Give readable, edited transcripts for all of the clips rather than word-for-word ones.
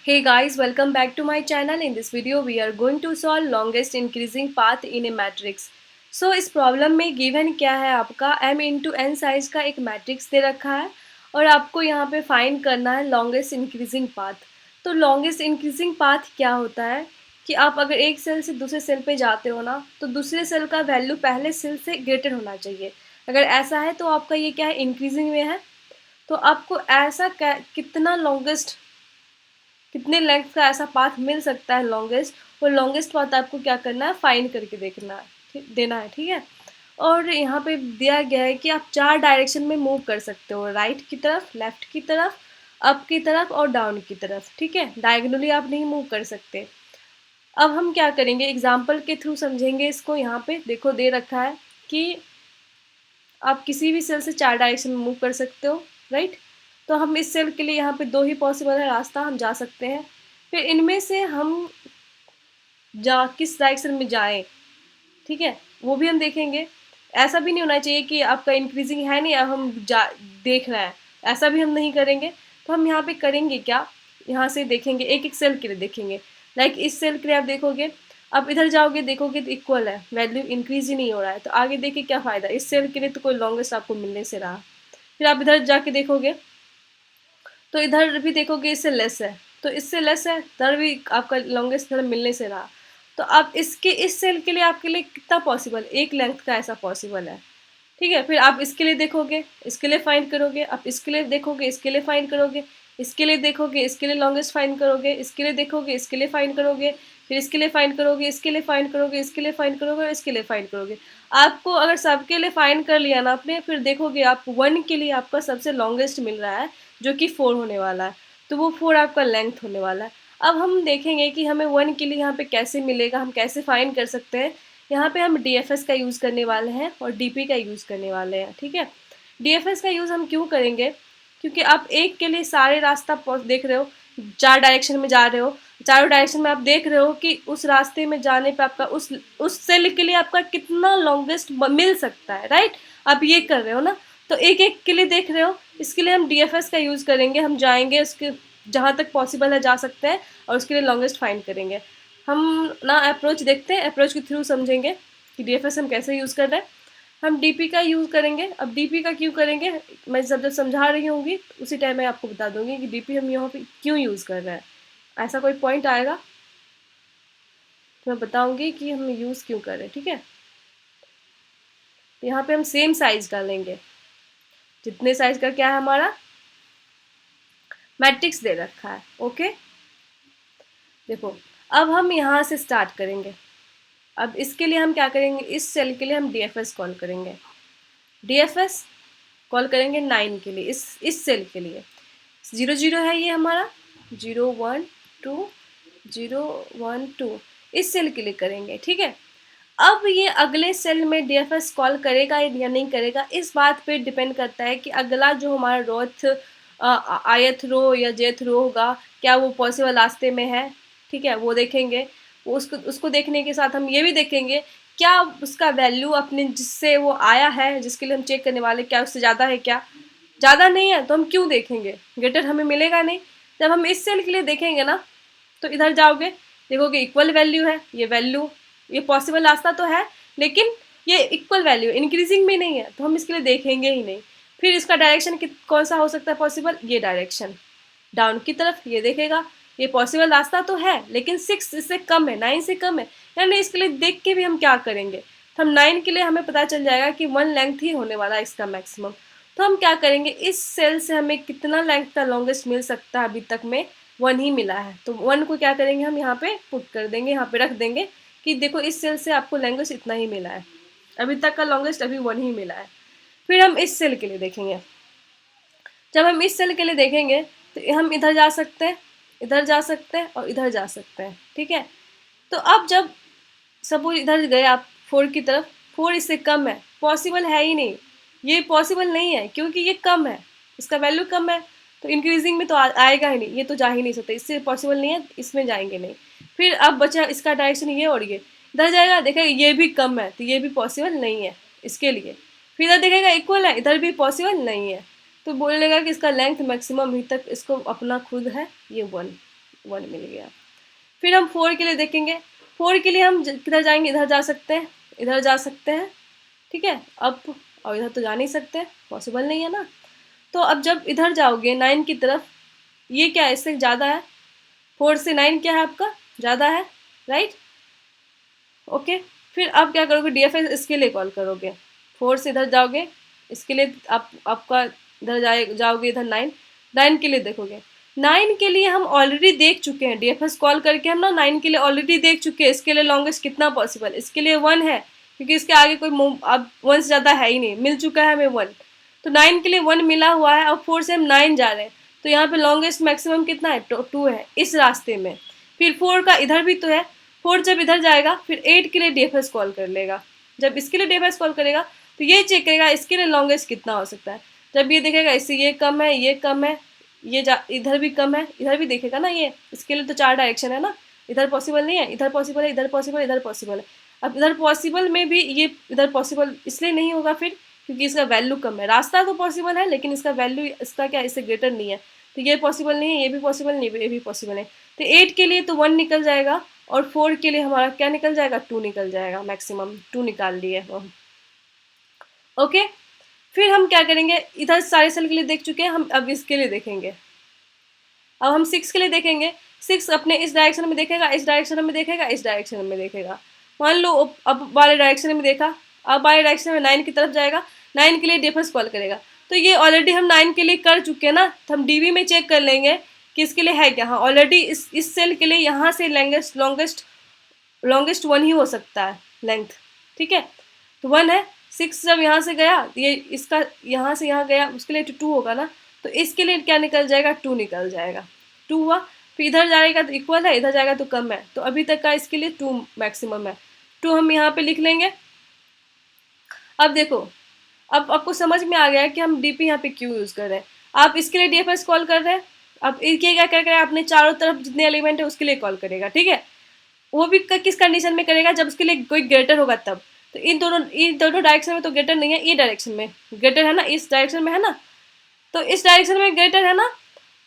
Hey guys, welcome back to my channel. In this video, we are going to solve longest increasing path in a matrix. So इस problem में given क्या है आपका m into N size का एक matrix दे रखा है और आपको यहाँ पे फाइंड करना है लॉन्गेस्ट इंक्रीजिंग पाथ। तो लॉन्गेस्ट इंक्रीजिंग पाथ क्या होता है कि आप अगर एक सेल से दूसरे सेल पे जाते हो ना तो दूसरे सेल का वैल्यू पहले सेल से ग्रेटर होना चाहिए। अगर ऐसा है तो आपका ये क्या है, इंक्रीजिंग में है। तो आपको ऐसा कितना लॉन्गेस्ट, कितने लेंथ का ऐसा पाथ मिल सकता है लॉन्गेस्ट, वो लॉन्गेस्ट पाथ आपको क्या करना है, फाइंड करके देखना है, देना है, ठीक है। और यहाँ पे दिया गया है कि आप 4 डायरेक्शन में मूव कर सकते हो, राइट की तरफ, लेफ्ट की तरफ, अप की तरफ और डाउन की तरफ, ठीक है। डायगोनली आप नहीं मूव कर सकते। अब हम क्या करेंगे, एग्जाम्पल के थ्रू समझेंगे इसको। यहाँ पे देखो दे रखा है कि आप किसी भी सेल से 4 डायरेक्शन में मूव कर सकते हो, राइट। तो हम इस सेल के लिए यहाँ पे 2 ही पॉसिबल है रास्ता, हम जा सकते हैं। फिर इनमें से हम किस डायरेक्शन में जाएं, ठीक है, वो भी हम देखेंगे। ऐसा भी नहीं होना चाहिए कि आपका इंक्रीजिंग है नहीं, अब हम देख रहे हैं, ऐसा भी हम नहीं करेंगे। तो हम यहाँ पे करेंगे क्या, यहाँ से देखेंगे, एक एक सेल के लिए देखेंगे। लाइक इस सेल के लिए आप देखोगे, अब इधर जाओगे देखोगे तो इक्वल है, वैल्यू इंक्रीज ही नहीं हो रहा है, तो आगे देखिए क्या फ़ायदा, इस सेल के लिए तो कोई लॉन्गेस्ट आपको मिलने से रहा। फिर आप इधर जाके देखोगे तो इधर भी देखोगे इससे लेस है, तो इससे लेस है, इधर भी आपका लॉन्गेस्ट इधर मिलने से रहा। तो अब इसके इस सेल के लिए आपके लिए कितना पॉसिबल, एक लेंथ का ऐसा पॉसिबल है, ठीक है। फिर आप इसके लिए देखोगे, इसके लिए फाइंड करोगे, आप इसके लिए देखोगे, इसके लिए फाइंड करोगे, इसके लिए देखोगे, इसके लिए लॉन्गेस्ट फाइंड करोगे, इसके लिए देखोगे, इसके लिए फाइंड करोगे, फिर इसके लिए फाइंड करोगे, इसके लिए फाइंड करोगे, इसके लिए फाइंड करोगे और इसके लिए फाइंड करोगे। आपको अगर सबके लिए फाइंड कर लिया ना आपने, फिर देखोगे आप 1 के लिए आपका सबसे लॉन्गेस्ट मिल रहा है जो कि 4 होने वाला है, तो वो 4 आपका लेंथ होने वाला है। अब हम देखेंगे कि हमें 1 के लिए यहाँ पे कैसे मिलेगा, हम कैसे फाइंड कर सकते हैं। यहाँ पे हम DFS का यूज़ करने वाले हैं और DP का यूज़ करने वाले हैं, ठीक है। DFS का यूज़ हम क्यों करेंगे, क्योंकि आप एक के लिए सारे रास्ता देख रहे हो, 4 डायरेक्शन में जा रहे हो, चारों डायरेक्शन में आप देख रहे हो कि उस रास्ते में जाने पे आपका उस सेल के लिए आपका कितना लॉन्गेस्ट मिल सकता है, राइट। आप ये कर रहे हो ना, तो एक एक के लिए देख रहे हो, इसके लिए हम DFS का यूज़ करेंगे। हम जाएंगे उसके जहाँ तक पॉसिबल है जा सकते हैं और उसके लिए लॉन्गेस्ट फाइंड करेंगे। हम ना अप्रोच देखते हैं, अप्रोच के थ्रू समझेंगे कि DFS हम कैसे यूज़ कर रहे हैं। हम DP का यूज़ करेंगे। अब DP का क्यों करेंगे, मैं जब जब समझा रही होंगी उसी टाइम मैं आपको बता दूंगी कि DP हम यहाँ पे क्यों यूज़ कर रहे हैं। ऐसा कोई पॉइंट आएगा तो मैं बताऊंगी कि हम यूज़ क्यों कर रहे हैं, ठीक है। तो यहाँ पे हम सेम साइज डालेंगे, जितने साइज का क्या है हमारा मैट्रिक्स दे रखा है, ओके। देखो अब हम यहाँ से स्टार्ट करेंगे। अब इसके लिए हम क्या करेंगे, इस सेल के लिए हम DFS कॉल करेंगे, DFS कॉल करेंगे 9 के लिए, इस सेल के लिए 0 0 है ये हमारा, 0 1 2 0 1 2 इस सेल के लिए करेंगे, ठीक है। अब ये अगले सेल में DFS कॉल करेगा या नहीं करेगा, इस बात पे डिपेंड करता है कि अगला जो हमारा रोथ आयथ रो या जेथ रो होगा, क्या वो पॉसिबल रास्ते में है, ठीक है, वो देखेंगे। वो उसको देखने के साथ हम ये भी देखेंगे क्या उसका वैल्यू अपने जिससे वो आया है, जिसके लिए हम चेक करने वाले, क्या उससे ज़्यादा है, क्या ज़्यादा नहीं है तो हम क्यों देखेंगे, ग्रेटर हमें मिलेगा नहीं। जब हम इस सेल के लिए देखेंगे ना तो इधर जाओगे देखोगे इक्वल वैल्यू है, ये वैल्यू, ये पॉसिबल रास्ता तो है लेकिन ये इक्वल वैल्यू इंक्रीजिंग में नहीं है, तो हम इसके लिए देखेंगे ही नहीं। फिर इसका डायरेक्शन कौन सा हो सकता है पॉसिबल, ये डायरेक्शन डाउन की तरफ, ये देखेगा ये पॉसिबल रास्ता तो है लेकिन 6 इससे कम है, 9 से कम है, यानी इसके लिए देख के भी हम क्या करेंगे, तो हम 9 के लिए हमें पता चल जाएगा कि 1 लेंथ ही होने वाला है इसका मैक्सिमम। तो हम क्या करेंगे, इस सेल से हमें कितना लेंथ का लॉन्गेस्ट मिल सकता है, अभी तक में 1 ही मिला है, तो 1 को क्या करेंगे हम यहाँ पे पुट कर देंगे, यहाँ पे रख देंगे कि देखो इस सेल से आपको लॉन्गेस्ट इतना ही मिला है, अभी तक का लॉन्गेस्ट अभी 1 ही मिला है। फिर हम इस सेल के लिए देखेंगे, जब हम इस सेल के लिए देखेंगे तो हम इधर जा सकते हैं, इधर जा सकते हैं और इधर जा सकते हैं, ठीक है। तो अब जब सपोज इधर गए आप 4 की तरफ, 4 इससे कम है, पॉसिबल है ही नहीं, ये पॉसिबल नहीं है क्योंकि ये कम है, इसका वैल्यू कम है, तो इंक्रीजिंग में तो आएगा ही नहीं, ये तो जा ही नहीं सकता, इससे पॉसिबल नहीं है, इसमें जाएंगे नहीं। फिर अब बचा इसका डायरेक्शन ये और ये, इधर जाएगा देखेगा ये भी कम है तो ये भी पॉसिबल नहीं है इसके लिए। फिर इधर देखेगा इक्वल है, इधर भी पॉसिबल नहीं है, तो बोलेगा कि इसका लेंथ मैक्सिमम ही तक इसको अपना खुद है ये 1, 1 मिल गया। फिर हम 4 के लिए देखेंगे। 4 के लिए हम किधर जाएंगे, इधर जा सकते हैं, इधर जा सकते हैं, ठीक है, अप, और इधर तो जा नहीं सकते, पॉसिबल नहीं है ना। तो अब जब इधर जाओगे 9 की तरफ, ये क्या है, इससे ज़्यादा है, 4 से 9 क्या है आपका, ज़्यादा है, राइट, ओके। फिर आप क्या करोगे, DFS इसके लिए कॉल करोगे, 4 से इधर जाओगे, इसके लिए आपका इधर जाओगे, इधर 9 के लिए देखोगे। 9 के लिए हम ऑलरेडी देख चुके हैं, DFS कॉल करके हम ना 9 के लिए ऑलरेडी देख चुके हैं। इसके लिए लॉन्गेस्ट कितना पॉसिबल, इसके लिए 1 है, क्योंकि इसके आगे कोई अब 1 से ज़्यादा है ही नहीं, मिल चुका है हमें 1। तो 9 के लिए 1 मिला हुआ है, और 4 से हम 9 जा रहे हैं, तो यहाँ पे लॉन्गेस्ट मैक्सिमम कितना है, 2 है इस रास्ते में। फिर 4 का इधर भी तो है, 4 जब इधर जाएगा फिर 8 के लिए DFS कॉल कर लेगा। जब इसके लिए DFS कॉल करेगा तो ये चेक करेगा इसके लिए लॉन्गेस्ट कितना हो सकता है। जब ये देखेगा इससे ये कम है, ये कम है, इधर भी कम है, इधर भी देखेगा ना, ये इसके लिए तो 4 डायरेक्शन है ना, इधर पॉसिबल नहीं है, इधर पॉसिबल है, इधर पॉसिबल है, इधर पॉसिबल है। अब इधर पॉसिबल में भी ये इधर पॉसिबल इसलिए नहीं होगा फिर, क्योंकि इसका वैल्यू कम है। रास्ता तो पॉसिबल है लेकिन इसका वैल्यू इसका क्या, इससे ग्रेटर नहीं है, तो ये पॉसिबल नहीं है, ये भी पॉसिबल नहीं है, ये भी पॉसिबल है। तो 8 के लिए तो 1 निकल जाएगा, और 4 के लिए हमारा क्या निकल जाएगा, 2 निकल जाएगा, मैक्सिमम 2 निकाल लिए हम, ओके। फिर हम क्या करेंगे, इधर सारे सेल के लिए देख चुके हैं हम, अब इसके लिए देखेंगे। अब हम 6 के लिए देखेंगे। 6 अपने इस डायरेक्शन में देखेगा, इस डायरेक्शन में देखेगा, इस डायरेक्शन में देखेगा। मान लो अब वाले डायरेक्शन में देखा, अब वाले डायरेक्शन में 9 की तरफ जाएगा, 9 के लिए DFS कॉल करेगा। तो ये ऑलरेडी हम 9 के लिए कर चुके हैं ना, तो हम DB में चेक कर लेंगे कि इसके लिए है क्या। हाँ, ऑलरेडी इस सेल के लिए यहाँ से लॉन्गेस्ट 1 ही हो सकता है लेंथ, ठीक है, तो 1 है। 6 जब यहाँ से गया, ये इसका यहाँ से यहाँ गया, उसके लिए 2 होगा ना, तो इसके लिए क्या निकल जाएगा, 2 निकल जाएगा, 2 हुआ। फिर इधर जाएगा तो इक्वल है, इधर जाएगा तो कम है, तो अभी तक का इसके लिए 2 मैक्सिमम है, 2 हम यहाँ पे लिख लेंगे। अब देखो, अब आपको समझ में आ गया है कि हम DP यहाँ पे क्यों यूज़ कर रहे हैं। आप इसके लिए DFS कॉल कर रहे हैं, अब ये क्या करेगा, अपने चारों तरफ जितने एलिमेंट है उसके लिए कॉल करेगा, ठीक है। वो भी किस कंडीशन में करेगा, जब उसके लिए कोई ग्रेटर होगा तब। तो इन दोनों डायरेक्शन में तो ग्रेटर नहीं है, ये डायरेक्शन में ग्रेटर है ना, इस डायरेक्शन में है ना, तो इस डायरेक्शन में ग्रेटर है ना,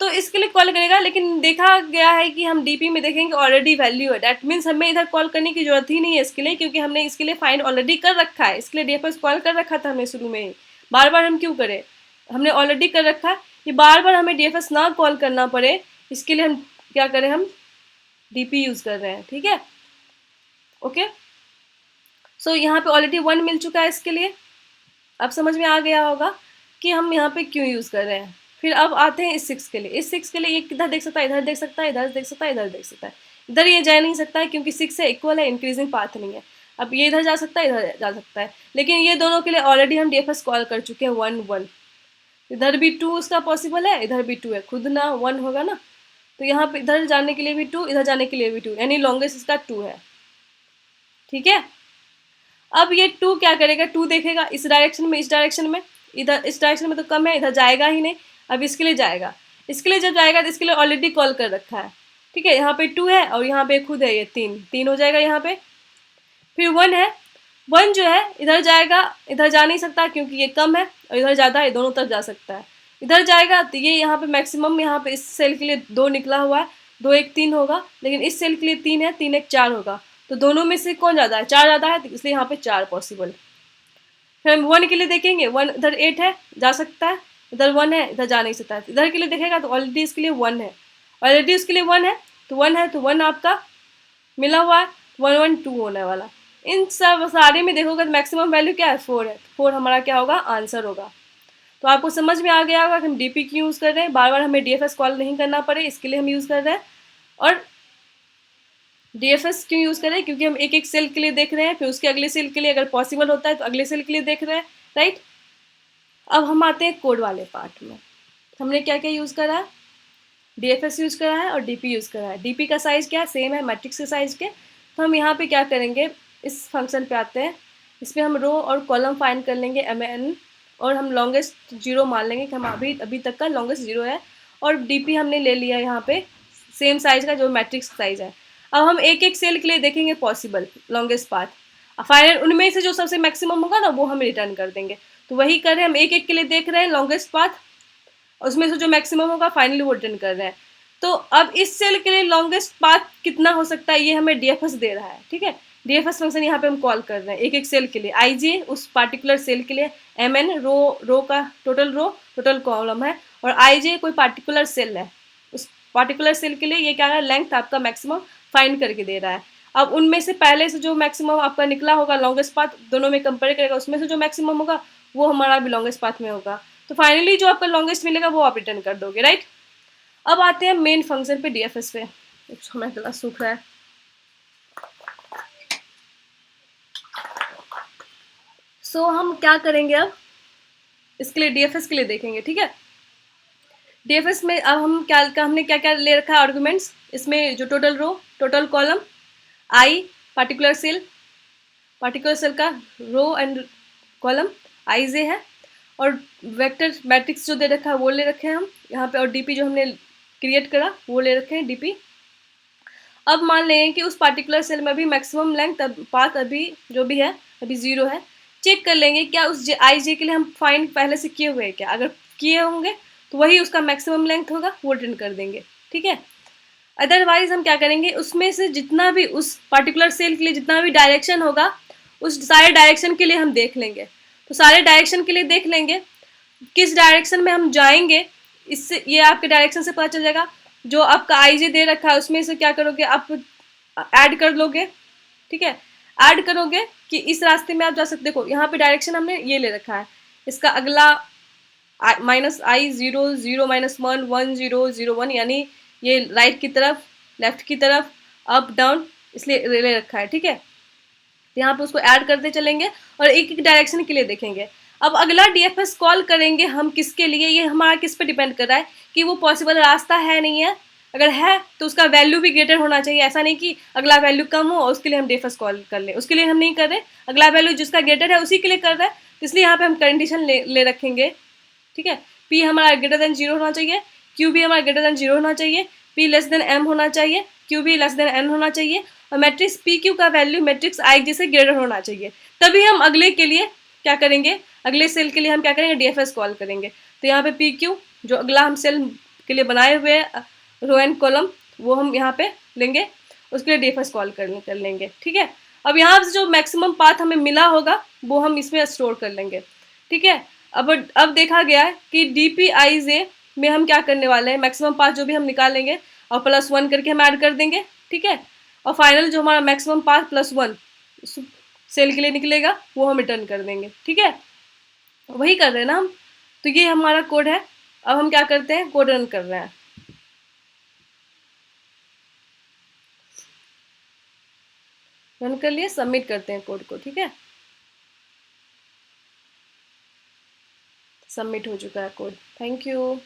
तो इसके लिए कॉल करेगा। लेकिन देखा गया है कि हम DP में देखेंगे ऑलरेडी वैल्यू है, दैट मीन्स हमें इधर कॉल करने की जरूरत ही नहीं है इसके लिए, क्योंकि हमने इसके लिए फाइंड ऑलरेडी कर रखा है। इसके लिए DFS कॉल कर रखा था हमने शुरू में ही, बार बार हम क्यों करें, हमने ऑलरेडी कर रखा है, ये बार बार हमें DFS ना कॉल करना पड़े, इसके लिए हम क्या करें, हम DP यूज़ कर रहे हैं, ठीक है, ओके। सो यहाँ पे ऑलरेडी 1 मिल चुका है इसके लिए, अब समझ में आ गया होगा कि हम यहाँ पे क्यों यूज़ कर रहे हैं। फिर अब आते हैं इस 6 के लिए। इस 6 के लिए ये किधर देख सकता है, इधर देख सकता है, इधर देख सकता है, इधर देख सकता है, इधर ये जा नहीं सकता है क्योंकि 6 से इक्वल है, इंक्रीजिंग पाथ नहीं है। अब ये इधर जा सकता है, इधर जा सकता है, लेकिन ये दोनों के लिए ऑलरेडी हम DFS कॉल कर चुके हैं 1 1। इधर भी 2 उसका पॉसिबल है, इधर भी 2 है, खुद ना 1 होगा ना, तो यहाँ पे इधर जाने के लिए भी 2, इधर जाने के लिए भी 2, यानी लॉन्गेस्ट इसका 2 है, ठीक है। अब ये 2 क्या करेगा, 2 देखेगा इस डायरेक्शन में, इस डायरेक्शन में, इधर इस डायरेक्शन में तो कम है, इधर जाएगा ही नहीं। अब इसके लिए जाएगा, इसके लिए जब जाएगा तो इसके लिए ऑलरेडी कॉल कर रखा है, ठीक है। यहाँ पे 2 है और यहाँ पे खुद है, ये 3 हो जाएगा यहाँ पे। फिर 1 है, 1 जो है इधर जाएगा, इधर जा नहीं सकता क्योंकि ये कम है, और इधर ज़्यादा है, दोनों तरफ जा सकता है। इधर जाएगा तो ये यहाँ पे मैक्सिमम, यहाँ पे इस सेल के लिए 2 निकला हुआ है, 2 1 3 होगा, लेकिन इस सेल के लिए 3 है, 3 1 4 होगा, तो दोनों में से कौन ज़्यादा है, 4 ज़्यादा है, तो इसलिए यहाँ पे 4 पॉसिबल। फिर हम 1 के लिए देखेंगे, 1 इधर 8 है, जा सकता है, इधर 1 है, इधर जा नहीं सकता है। इधर के लिए देखेगा तो ऑलरेडी इसके लिए 1 है, ऑलरेडी उसके लिए 1 है, तो 1 है, तो 1 आपका मिला हुआ है, 1 1 2 होने वाला। इन सब सारे में देखोगे तो मैक्सिमम वैल्यू क्या है, 4 है, 4 हमारा क्या होगा, आंसर होगा। तो आपको समझ में आ गया होगा कि हम DP क्यों यूज़ कर रहे हैं, बार बार हमें DFS कॉल नहीं करना पड़े, इसके लिए हम यूज़ कर रहे हैं। और DFS क्यों यूज़ कर रहे हैं, क्योंकि हम एक एक सेल के लिए देख रहे हैं, फिर उसके अगले सेल के लिए अगर पॉसिबल होता है तो अगले सेल के लिए देख रहे हैं, राइट। अब हम आते हैं कोड वाले पार्ट में। हमने क्या क्या यूज़ करा है, DFS यूज़ करा है और DP यूज़ करा है। DP का साइज़ क्या है, सेम है मैट्रिक्स के साइज़ के। तो हम यहाँ पे क्या करेंगे, इस फंक्शन पे आते हैं, इसमें हम रो और कॉलम फाइंड कर लेंगे MN, और हम लॉन्गेस्ट 0 मान लेंगे कि हम अभी तक का लॉन्गेस्ट 0 है, और DP हमने ले लिया यहाँ पे सेम साइज़ का जो मैट्रिक्स साइज़ है। अब हम एक एक सेल के लिए देखेंगे पॉसिबल लॉन्गेस्ट पाथ, फाइनल उनमें से जो सबसे मैक्सिमम होगा ना वो हम रिटर्न कर देंगे। तो वही कर रहे हैं, हम एक एक के लिए देख रहे हैं लॉन्गेस्ट पाथ, उसमें से जो मैक्सिमम होगा फाइनली वो रिटर्न कर रहे हैं। तो अब इस सेल के लिए लॉन्गेस्ट पाथ कितना हो सकता है, ये हमें डीएफएस दे रहा है, ठीक है। डीएफएस फंक्शन यहाँ पे हम कॉल कर रहे हैं एक एक सेल के लिए, आईजे उस पार्टिकुलर सेल के लिए, एमएन रो का टोटल कॉलम है, और आईजे कोई पार्टिकुलर सेल है, उस पार्टिकुलर सेल के लिए ये क्या है, लेंथ आपका मैक्सिमम फाइंड करके दे रहा है। अब उनमें से पहले से जो मैक्सिमम आपका निकला होगा लॉन्गेस्ट पाथ, दोनों में कंपेयर करेगा, उसमें से जो मैक्सिमम होगा वो हमारा भी लॉन्गेस्ट पाथ में होगा। तो फाइनली जो आपका लॉन्गेस्ट मिलेगा वो आप रिटर्न कर दोगे, राइट। अब आते हैं मेन फंक्शन पे, डीएफएस पे। हमारा क्लास सूख रहा है। सो हम क्या करेंगे अब, इसके लिए डीएफएस के लिए देखेंगे, ठीक है। डीएफएस में अब हम हमने क्या क्या ले रखा है आर्गुमेंट्स, इसमें जो टोटल रो, टोटल कॉलम, आई पार्टिकुलर सेल का रो एंड कॉलम आई जे है, और वेक्टर मैट्रिक्स जो दे रखा है वो ले रखे हैं हम यहाँ पे, और डीपी जो हमने क्रिएट करा वो ले रखे हैं डीपी। अब मान लेंगे कि उस पार्टिकुलर सेल में भी मैक्सिमम लेंथ पाथ अभी जो भी है अभी 0 है। चेक कर लेंगे क्या उस आई जे के लिए हम फाइंड पहले से किए हुए हैं क्या, अगर किए होंगे तो वही उसका मैक्सिमम लेंथ होगा, वो रिटर्न कर देंगे, ठीक है। अदरवाइज हम क्या करेंगे, उसमें से जितना भी उस पार्टिकुलर सेल के लिए जितना भी डायरेक्शन होगा उस सारे डायरेक्शन के लिए हम देख लेंगे। तो सारे डायरेक्शन के लिए देख लेंगे किस डायरेक्शन में हम जाएंगे, इससे ये आपके डायरेक्शन से पता चल जाएगा। जो आपका आईजे दे रखा है उसमें से क्या करोगे, आप ऐड कर लोगे, ठीक है। ऐड करोगे कि इस रास्ते में आप जा सकते, देखो यहाँ पे डायरेक्शन हमने ये ले रखा है, इसका अगला -i 0 0 -1 1 0 0 1, यानी ये राइट की तरफ लेफ्ट की तरफ अप डाउन इसलिए ले रखा है, ठीक है। यहाँ पे उसको ऐड करते चलेंगे और एक एक डायरेक्शन के लिए देखेंगे। अब अगला डीएफएस कॉल करेंगे हम किसके लिए, ये हमारा किस पे डिपेंड कर रहा है कि वो पॉसिबल रास्ता है नहीं है। अगर है तो उसका वैल्यू भी ग्रेटर होना चाहिए, ऐसा नहीं कि अगला वैल्यू कम हो और उसके लिए हम डीएफएस कॉल कर लें, उसके लिए हम नहीं कर रहे, अगला वैल्यू जिसका ग्रेटर है उसी के लिए कर रहा है, तो इसलिए यहाँ पे हम कंडीशन ले रखेंगे, ठीक है। पी हमारा ग्रेटर देन 0 होना चाहिए, क्यू भी हमारा ग्रेटर देन 0 होना चाहिए, पी लेस देन एम होना चाहिए, क्यू भी लेस देन एन होना चाहिए, और मैट्रिक्स पी क्यू का वैल्यू मैट्रिक्स आई जी से ग्रेटर होना चाहिए। तभी हम अगले के लिए क्या करेंगे, अगले सेल के लिए हम क्या करेंगे, डीएफएस कॉल करेंगे। तो यहाँ पे पी क्यू जो अगला हम सेल के लिए बनाए हुए रो एंड कॉलम वो हम यहाँ पे लेंगे, उसके लिए डीएफएस कॉल कर लेंगे, ठीक है। अब यहाँ से जो मैक्सिमम पाथ हमें मिला होगा वो हम इसमें स्टोर कर लेंगे, ठीक है। अब देखा गया है कि डीपीआईजे में हम क्या करने वाले हैं, मैक्सिमम पाथ जो भी हम निकालेंगे और +1 करके हम ऐड कर देंगे, ठीक है। और फाइनल जो हमारा मैक्सिमम पाथ +1 सेल के लिए निकलेगा वो हम रिटर्न कर देंगे, ठीक है। वही कर रहे हैं ना हम, तो ये हमारा कोड है। अब हम क्या करते हैं, कोड रन कर रहे हैं, रन कर लिए, सबमिट करते हैं कोड को, ठीक है। सबमिट हो चुका है कोड, थैंक यू।